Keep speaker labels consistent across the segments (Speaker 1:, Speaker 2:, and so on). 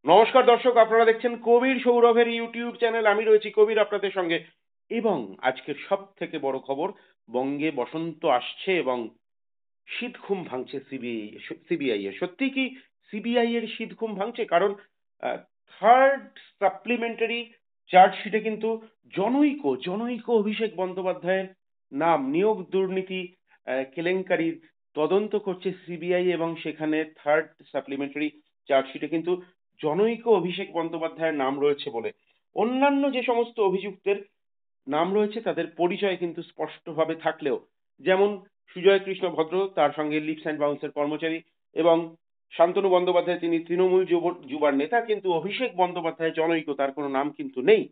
Speaker 1: নমস্কার দর্শক, আপনারা দেখছেন কবির সৌরভের ইউটিউব চ্যানেল। আমি রয়েছি কবির আপনাদের সঙ্গে। এবং আজকের সব থেকে বড় খবর, বঙ্গে বসন্ত আসছে এবং শীত ঘুম ভাঙছে সিবিআই এর। সত্যি কি সিবিআই এর শীত ঘুম ভাঙছে? কারণ থার্ড সাপ্লিমেন্টারি চার্জশিটে কিন্তু জনৈক জনৈক অভিষেক বন্দ্যোপাধ্যায়ের নাম নিয়োগ দুর্নীতি কেলেঙ্কারির তদন্ত করছে সিবিআই, এবং সেখানে থার্ড সাপ্লিমেন্টারি চার্জশিটে কিন্তু জনৈক অভিষেক বন্দ্যোপাধ্যায়ের নাম রয়েছে বলে অন্যান্য যে সমস্ত অভিযুক্তের নাম রয়েছে তাদের পরিচয় কিন্তু স্পষ্টভাবে থাকলেও, যেমন সুজয় কৃষ্ণ ভদ্র, তার সঙ্গে লিপস অ্যান্ড বাউন্সের কর্মচারী, এবং শান্তনু বন্দ্যোপাধ্যায়, তিনি তৃণমূল যুবার নেতা, কিন্তু অভিষেক বন্দ্যোপাধ্যায় জনৈক, তার কোনো নাম কিন্তু নেই।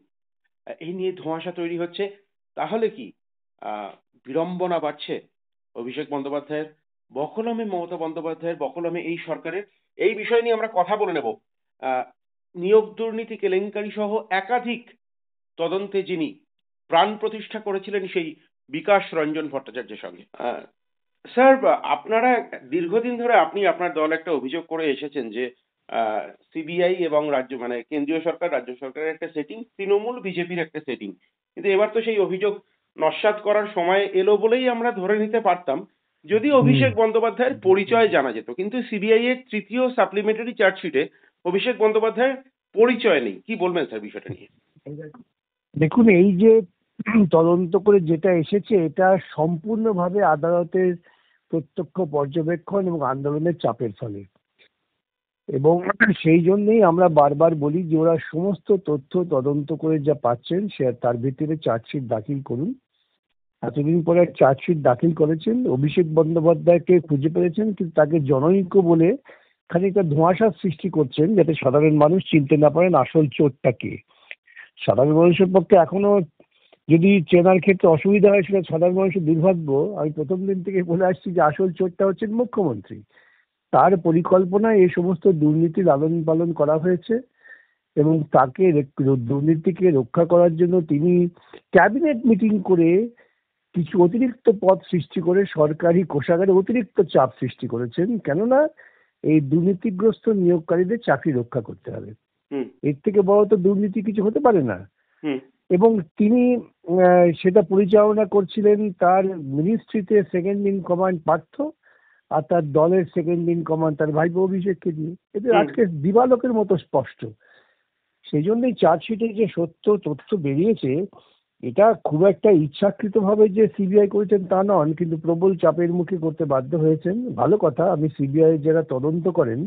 Speaker 1: এই নিয়ে ধোঁয়াশা তৈরি হচ্ছে। তাহলে কি আহ বিড়ম্বনা বাড়ছে অভিষেক বন্দ্যোপাধ্যায়ের বকলমে, মমতা বন্দ্যোপাধ্যায়ের বকলমে এই সরকারের? এই বিষয় নিয়ে আমরা কথা বলে নেব নিয়োগ দুর্নীতি কেলেঙ্কারি সহ একাধিক তদন্তে যিনি প্রাণ প্রতিষ্ঠা করেছিলেন সেই বিকাশ রঞ্জন ভট্টাচার্যের সঙ্গে। স্যার, আপনারা দীর্ঘদিন ধরে আপনি আপনার দল একটা অভিযোগ করে এসেছেন যে সিবিআই এবং রাজ্য মানে কেন্দ্রীয় সরকার রাজ্য সরকারের একটা সেটিং, তৃণমূল বিজেপির একটা সেটিং। কিন্তু এবার তো সেই অভিযোগ নস্যাৎ করার সময় এলো বলেই আমরা ধরে নিতে পারতাম, যদি
Speaker 2: হুম।
Speaker 1: অভিষেক বন্দ্যোপাধ্যায়ের পরিচয় জানা যেত। কিন্তু সিবিআই এর তৃতীয় সাপ্লিমেন্টারি চার্জশিটে অভিষেক বন্দ্যোপাধ্যায়ের পরিচয় নেই। কি বলবেন স্যার বিষয়টা নিয়ে?
Speaker 2: দেখুন, এই যে তদন্ত করে যেটা এসেছে, এটা সম্পূর্ণভাবে আদালতের প্রত্যক্ষ পর্যবেক্ষণ এবং আন্দোলনের চাপের ফলে। এবং সেই জন্যই আমরা বারবার বলি যে ওরা সমস্ত তথ্য তদন্ত করে যা পাচ্ছেন সে তার ভিত্তিতে চার্জশিট দাখিল করুন। এতদিন পরে চার্জশিট দাখিল করেছেন, অভিষেক বন্দ্যোপাধ্যায়কে খুঁজে পেয়েছেন, কিন্তু তাকে জনৈক বলে খানিকটা ধোঁয়াশার সৃষ্টি করছেন, যাতে সাধারণ মানুষ চিনতে না পারেন আসল চোরটা কে। সাধারণ মানুষের পক্ষে এখনো যদি চেনার ক্ষেত্রে অসুবিধা হয়, সেটা সাধারণ মানুষের দুর্ভাগ্য। আমি প্রথম দিন থেকে বলে আসছি যে আসল চোরটা হচ্ছেন মুখ্যমন্ত্রী। তার পরিকল্পনায় এই সমস্ত দুর্নীতি লালন পালন করা হয়েছে, এবং তাকে দুর্নীতিকে রক্ষা করার জন্য তিনি ক্যাবিনেট মিটিং করে কিছু অতিরিক্ত পদ সৃষ্টি করে সরকারি কোষাগারে অতিরিক্ত চাপ সৃষ্টি করেছেন। কেননা এই দুর্নীতিগ্রস্ত নিয়োগকারীদের চাকরি রক্ষা করতে হবে।
Speaker 1: হুম।
Speaker 2: এর থেকে বড় তো দুর্নীতি কিছু হতে পারে না।
Speaker 1: হুম।
Speaker 2: এবং তিনি সেটা পরিচালনা করছিলেন তার মিনিস্ট্রিতে সেকেন্ড ইন কমান্ড পার্থ, আর তার দলের সেকেন্ড ইন কমান্ড তার ভাইপো অভিষেককে দিয়ে। এতে
Speaker 1: হুম।
Speaker 2: আজকে দিবালোকের মতো স্পষ্ট। সেই জন্যই চার্জশিটে যে সত্য তথ্য বেরিয়েছে, এটা খুব একটা ইচ্ছাকৃতভাবে যে সিবিআই করেছেন তা নন, কিন্তু প্রবল চাপের মুখে করতে বাধ্য হয়েছেন। ভালো কথা, আমি সিবিআই যারা তদন্ত করেন,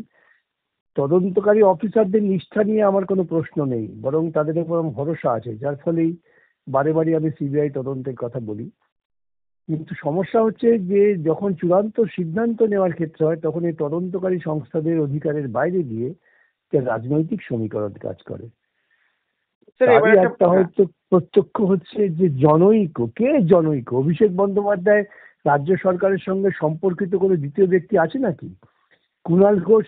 Speaker 2: তদন্তকারী অফিসারদের নিষ্ঠা নিয়ে আমার কোনো প্রশ্ন নেই, বরং তাদের উপর আমার ভরসা আছে, যার ফলেই বারে বারে আমি সিবিআই তদন্তের কথা বলি। কিন্তু সমস্যা হচ্ছে যে যখন চূড়ান্ত সিদ্ধান্ত নেওয়ার ক্ষেত্রে হয়, তখন এই তদন্তকারী সংস্থাদের অধিকারের বাইরে গিয়ে রাজনৈতিক সমীকরণ কাজ করে।
Speaker 1: স্যার, এবার
Speaker 2: তারই
Speaker 1: একটা
Speaker 2: একটা হয়তো প্রত্যক্ষ হচ্ছে যে জনৈক কে, জনৈক অভিষেক বন্দ্যোপাধ্যায় রাজ্য সরকারের সঙ্গে সম্পর্কিত কোনো দ্বিতীয় ব্যক্তি আছে নাকি? কুণাল ঘোষ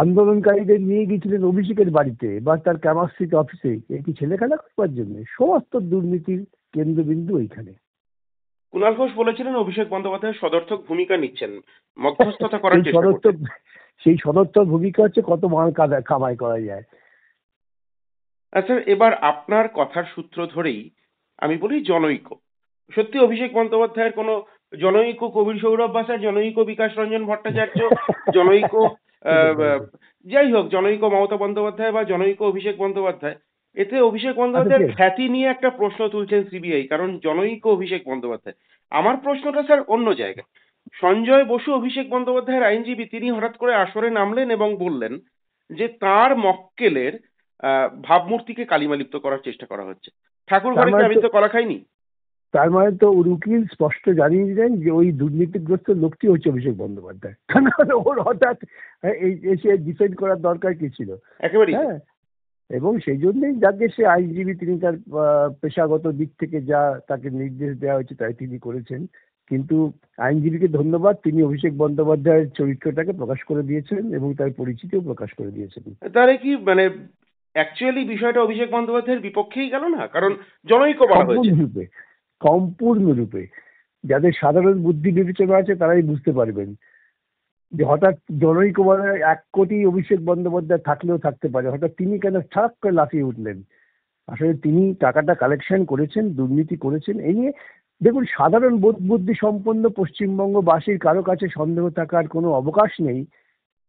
Speaker 2: আন্দোলনকারীদের নিয়ে গিয়েছিলেন অভিষেকের বাড়িতে বা তার ক্যামাস্ট্রিট অফিসে, এ কি ছেলে খেলা করবার জন্য? সমস্ত দুর্নীতির কেন্দ্রবিন্দু এইখানে।
Speaker 1: কুণাল ঘোষ বলেছিলেন অভিষেক বন্দ্যোপাধ্যায় সদর্থক ভূমিকা নিচ্ছেন, মধ্যস্থতা করার
Speaker 2: সেই
Speaker 1: চেষ্টা করছেন।
Speaker 2: সদর্থক সেই সদর্থক ভূমিকা হচ্ছে কত মাল কামাই করা যায়।
Speaker 1: আচ্ছা, এবার আপনার কথার সূত্র ধরেই আমি বলি জনৈক। সত্যি অভিষেক বন্দ্যোপাধ্যায়ের কোনো জনৈক কবির সৌরভ বাসার, জনৈক বিকাশ রঞ্জন ভট্টাচার্য, জনৈক
Speaker 2: বুঝতে
Speaker 1: আহ, আহ,
Speaker 2: পেরেছি।
Speaker 1: যাই হোক, জনৈক মমতা বন্দ্যোপাধ্যায় বা জনৈক অভিষেক বন্দ্যোপাধ্যায়, এতে অভিষেক
Speaker 2: আচ্ছা,
Speaker 1: বন্দ্যোপাধ্যায়ের
Speaker 2: ঠিক আছে।
Speaker 1: খ্যাতি নিয়ে একটা প্রশ্ন তুলছেন সিবিআই, কারণ জনৈক অভিষেক বন্দ্যোপাধ্যায়। আমার প্রশ্নটা স্যার অন্য জায়গায়। সঞ্জয় বসু অভিষেক বন্দ্যোপাধ্যায়ের আইনজীবী, তিনি হঠাৎ করে আসরে নামলেন এবং বললেন যে তার মক্কেলের ভাবমূর্তিকে কালিমালিপ্ত করার চেষ্টা করা হচ্ছে। ঠাকুর
Speaker 2: তার
Speaker 1: ঘরে কি
Speaker 2: মানে তো
Speaker 1: আবিত্ত কলা খায়নি?
Speaker 2: তার মানে তো উকিল স্পষ্ট জানিয়ে দিলেন যে ওই দুর্নীতিগ্রস্ত লোকটি হচ্ছে অভিষেক বন্দ্যোপাধ্যায়। তা নাহলে ওর হঠাৎ এই এসে ডিফেন্ড করার দরকার কি ছিল?
Speaker 1: একেবারেই তাই।
Speaker 2: হ্যাঁ। এবং সেই জন্যই যাকে সে আইনজীবী, তিনি তার পেশাগত দিক থেকে যা তাকে নির্দেশ দেওয়া হয়েছে তাই তিনি করেছেন। কিন্তু আইনজীবীকে ধন্যবাদ, তিনি অভিষেক বন্দ্যোপাধ্যায়ের চরিত্রটাকে প্রকাশ করে দিয়েছেন এবং তার পরিচিতিও প্রকাশ করে দিয়েছেন।
Speaker 1: তাহলে কি মানে অ্যাকচুয়ালি বিষয়টা অভিষেক বন্দ্যোপাধ্যায়ের বিপক্ষেই গেল না? কারণ জনৈক বলা হয়েছে।
Speaker 2: সম্পূর্ণরূপে, সম্পূর্ণরূপে। যাদের সাধারণ বুদ্ধি বিবেচনা আছে তারাই বুঝতে পারবেন যে হঠাৎ জননী কুমারের 1 কোটি অভিষেক বন্দ্যোপাধ্যায় থাকলেও থাকতে পারে, হঠাৎ তিনি কেন ঠাক করে লাফিয়ে উঠলেন? আসলে তিনি টাকাটা কালেকশন করেছেন, দুর্নীতি করেছেন, এই নিয়ে দেখুন সাধারণ বোধ বুদ্ধি সম্পন্ন পশ্চিমবঙ্গবাসীর কারো কাছে সন্দেহ থাকার কোনো অবকাশ নেই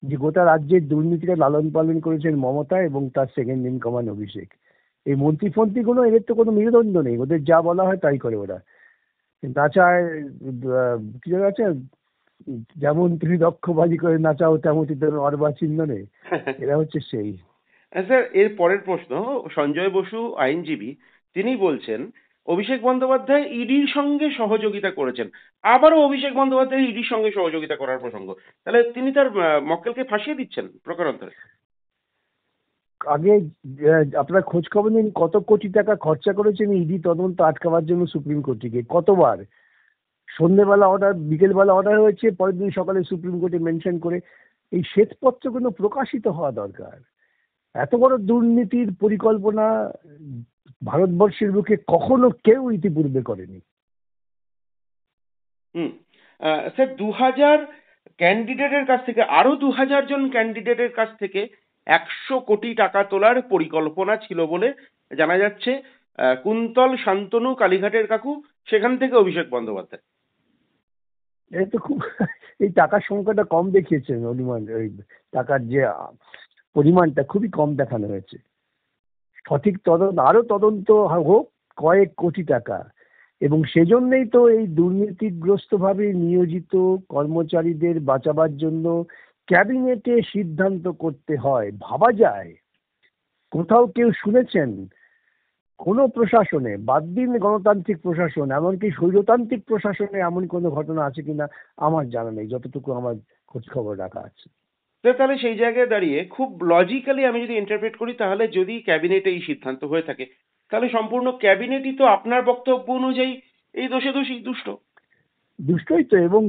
Speaker 2: যে গোটা রাজ্যের দুর্নীতিটা লালন পালন করেছেন মমতা এবং তার সেকেন্ড ইন কমান্ড অভিষেক। এই মন্ত্রী ফন্ত্রীগুলো এদের তো কোনো মেরুদণ্ড নেই, ওদের যা বলা হয় তাই করে ওরা। নাচায় কি যেন আছে, যেমন তুমি দক্ষবাজি করে নাচাও তেমনই তোর অর্বাচীন নেই, এরা হচ্ছে সেই।
Speaker 1: স্যার, এর পরের প্রশ্ন, সঞ্জয় বসু আইনজীবী, তিনি বলছেন অভিষেক বন্দ্যোপাধ্যায় ইডির সঙ্গে সহযোগিতা করেছেন। আবারও অভিষেক বন্দ্যোপাধ্যায় ইডির সঙ্গে সহযোগিতা করার প্রসঙ্গ, তাহলে তিনি তার মক্কেলকে ফাঁসিয়ে দিচ্ছেন প্রকারান্তরে।
Speaker 2: আগে আপনারা খোঁজ খবর নিন কত কোটি টাকা খরচা করেছেন ইডি তদন্ত আটকাবার জন্য সুপ্রিম কোর্টে গিয়ে, কতবার সন্ধ্যেবেলা অর্ডার, বিকেলবেলা অর্ডার হয়েছে, পরের দিন সকালে সুপ্রিম কোর্টে মেনশন করে। এই শ্বেতপত্রগুলো প্রকাশিত হওয়া দরকার। এত বড় দুর্নীতির পরিকল্পনা ভারতবর্ষের বুকে কখনো কেউ ইতিপূর্বে করেনি।
Speaker 1: হুম। স্যার, 2000 ক্যান্ডিডেটের কাছ থেকে, আরো 2000 জন ক্যান্ডিডেটের কাছ থেকে 100 কোটি টাকা তোলার পরিকল্পনা ছিল বলে জানা যাচ্ছে। কুন্তল, শান্তনু, কালীঘাটের কাকু, সেখান থেকে অভিষেক বন্দ্যোপাধ্যায়।
Speaker 2: এই তো খুব এই টাকার সংখ্যাটা কম দেখিয়েছেন, অনুমান ওই টাকার যে পরিমাণটা খুবই কম দেখানো হয়েছে। সঠিক তদন্ত, আরো তদন্ত হোক, কয়েক কোটি টাকা। এবং সেজন্যই তো এই দুর্নীতিগ্রস্তভাবে নিয়োজিত কর্মচারীদের বাঁচাবার জন্য ক্যাবিনেটে সিদ্ধান্ত করতে হয়। ভাবা যায় কোথাও কেউ শুনেছেন কোনো প্রশাসনে, বাদ দিন গণতান্ত্রিক প্রশাসন, এমনকি স্বৈরতান্ত্রিক প্রশাসনে এমন কোনো ঘটনা আছে কিনা আমার জানা নেই, যতটুকু আমার খোঁজ খবর রাখা আছে।
Speaker 1: তো তাহলে সেই জায়গায় দাঁড়িয়ে খুব লজিক্যালি আমি যদি ইন্টারপ্রেট করি, তাহলে যদি ক্যাবিনেটে এই সিদ্ধান্ত হয়ে থাকে, তাহলে সম্পূর্ণ ক্যাবিনেটই তো আপনার বক্তব্য অনুযায়ী এই দোষে দোষী দুষ্ট।
Speaker 2: দুষ্টই তো। এবং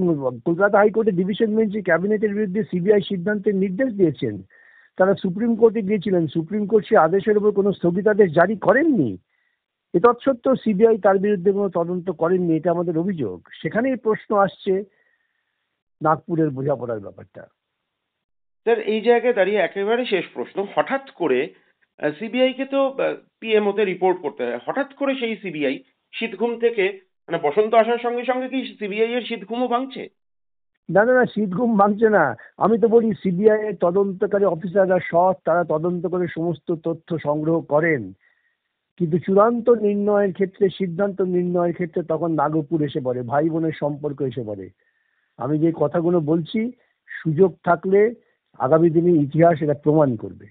Speaker 2: কলকাতা হাইকোর্টের ডিভিশন বেঞ্চে ক্যাবিনেটের বিরুদ্ধে সিবিআই সিদ্ধান্তের নির্দেশ দিয়েছেন। তারা সুপ্রিম কোর্টে গিয়েছিলেন, সুপ্রিম কোর্ট সে আদেশের উপর কোনো স্থগিতাদেশ জারি করেননি। এ তৎসত্ত্বেও সিবিআই তার বিরুদ্ধে কোনো তদন্ত করেননি, এটা আমাদের অভিযোগ। সেখানেই প্রশ্ন আসছে নাগপুরের বোঝাপড়ার ব্যাপারটা।
Speaker 1: স্যার, এই জায়গায় দাঁড়িয়ে একেবারে শেষ প্রশ্ন, হঠাৎ করে সিবিআই কে তো পিএমও তে রিপোর্ট করতে হয়, হঠাৎ করে সেই সিবিআই শীতঘুম থেকে, মানে বসন্ত আসার সঙ্গে সঙ্গে কি সিবিআই এর শীতঘুমও ভাঙছে?
Speaker 2: না না না, শীত ঘুম ভাঙছে না। আমি তো বলি সিবিআই এর তদন্তকারী অফিসাররা সৎ, তারা তদন্ত করে সমস্ত তথ্য সংগ্রহ করেন, কিন্তু চূড়ান্ত নির্ণয়ের ক্ষেত্রে, সিদ্ধান্ত নির্ণয়ের ক্ষেত্রে তখন নাগপুর এসে পড়ে, ভাই বোনের সম্পর্ক এসে পড়ে। আমি যে কথাগুলো বলছি, সুযোগ থাকলে আগামী দিনে ইতিহাস এটা প্রমাণ করবে।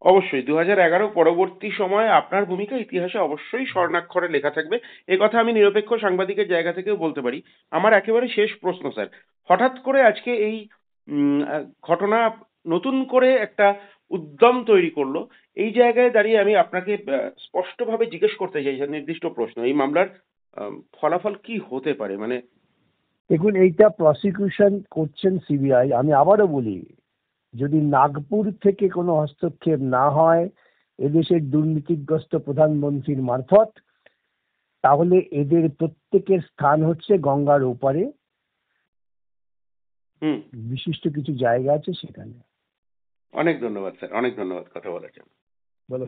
Speaker 1: অবশ্যই 2011 পরবর্তী সময়ে আপনার ভূমিকা ইতিহাসে অবশ্যই স্বর্ণাক্ষরে লেখা থাকবে। এ কথা আমি নিরপেক্ষ সাংবাদিকের জায়গা থেকেও বলতে পারি। আমার একেবারে শেষ প্রশ্ন স্যার, হঠাৎ করে আজকে এই ঘটনা নতুন করে একটা উদ্যম তৈরি করলো। এই জায়গায় দাঁড়িয়ে আমি আপনাকে স্পষ্টভাবে জিজ্ঞেস করতে চাই যে নির্দিষ্ট প্রশ্ন, এই মামলার ফলাফল কি হতে পারে? মানে
Speaker 2: দেখুন, এইটা প্রসিকিউশন করছেন সিবিআই। আমি আবারও বলি, যদি নাগপুর থেকে কোনো হস্তক্ষেপ না হয় এদেশের দুর্নীতিগ্রস্ত প্রধানমন্ত্রীর মারফত, তাহলে এদের প্রত্যেকের স্থান হচ্ছে গঙ্গার ওপারে,
Speaker 1: হুম।
Speaker 2: বিশিষ্ট কিছু জায়গা আছে সেখানে।
Speaker 1: অনেক ধন্যবাদ স্যার, অনেক ধন্যবাদ কথা বলার জন্য।
Speaker 2: বলো।